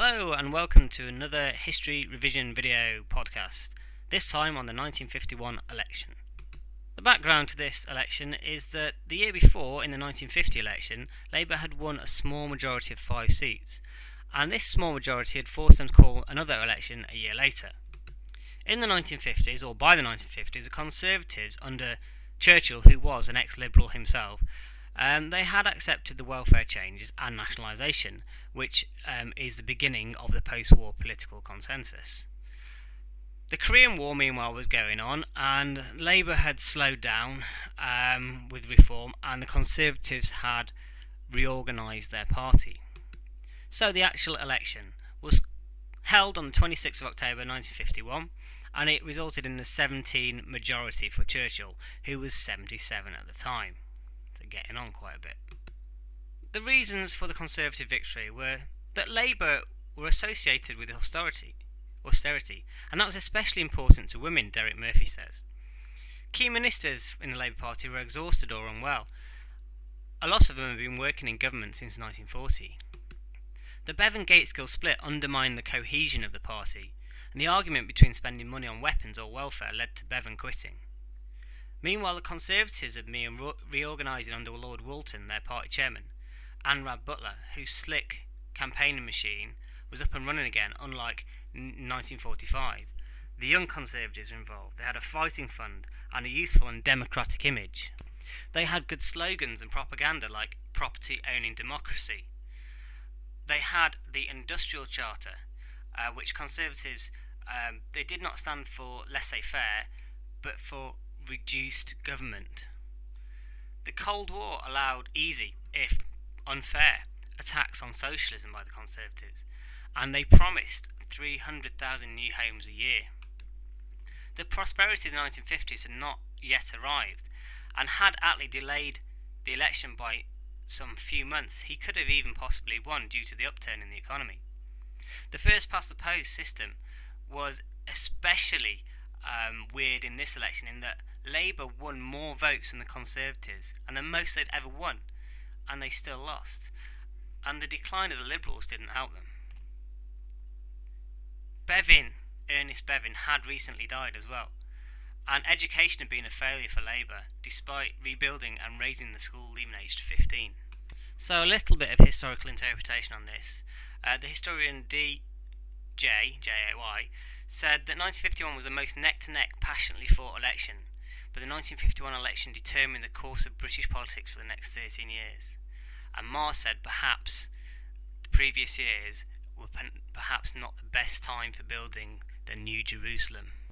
Hello and welcome to another History Revision video podcast, this time on the 1951 election. The background to this election is that the year before, in the 1950 election, Labour had won a small majority of 5 seats, and this small majority had forced them to call another election a year later. In the 1950s, or by the 1950s, the Conservatives under Churchill, who was an ex-Liberal himself, they had accepted the welfare changes and nationalisation, which is the beginning of the post-war political consensus. The Korean War, meanwhile, was going on, and Labour had slowed down with reform, and the Conservatives had reorganised their party. So the actual election was held on the 26th of October 1951, and it resulted in the 17 majority for Churchill, who was 77 at the time. Getting on quite a bit. The reasons for the Conservative victory were that Labour were associated with austerity, and that was especially important to women, Derek Murphy says. Key ministers in the Labour Party were exhausted or unwell. A lot of them have been working in government since 1940. The Bevan-Gaitskell split undermined the cohesion of the party, and the argument between spending money on weapons or welfare led to Bevan quitting. Meanwhile, the Conservatives had been reorganising under Lord Woolton, their party chairman, and Rab Butler, whose slick campaigning machine was up and running again, unlike 1945. The Young Conservatives were involved. They had a fighting fund and a youthful and democratic image. They had good slogans and propaganda like property owning democracy. They had the Industrial Charter, which Conservatives, they did not stand for laissez-faire, but for reduced government. The Cold War allowed easy, if unfair, attacks on socialism by the Conservatives, and they promised 300,000 new homes a year. The prosperity of the 1950s had not yet arrived, and had Attlee delayed the election by some few months, he could have even possibly won due to the upturn in the economy. The first past the post system was especially weird in this election, in that Labour won more votes than the Conservatives, and the most they'd ever won, and they still lost. And the decline of the Liberals didn't help them. Ernest Bevin, had recently died as well, and education had been a failure for Labour, despite rebuilding and raising the school leaving age to 15. So a little bit of historical interpretation on this. The historian J.A.Y. said that 1951 was the most neck-to-neck, passionately fought election, but the 1951 election determined the course of British politics for the next 13 years. And Marr said perhaps the previous years were perhaps not the best time for building the New Jerusalem.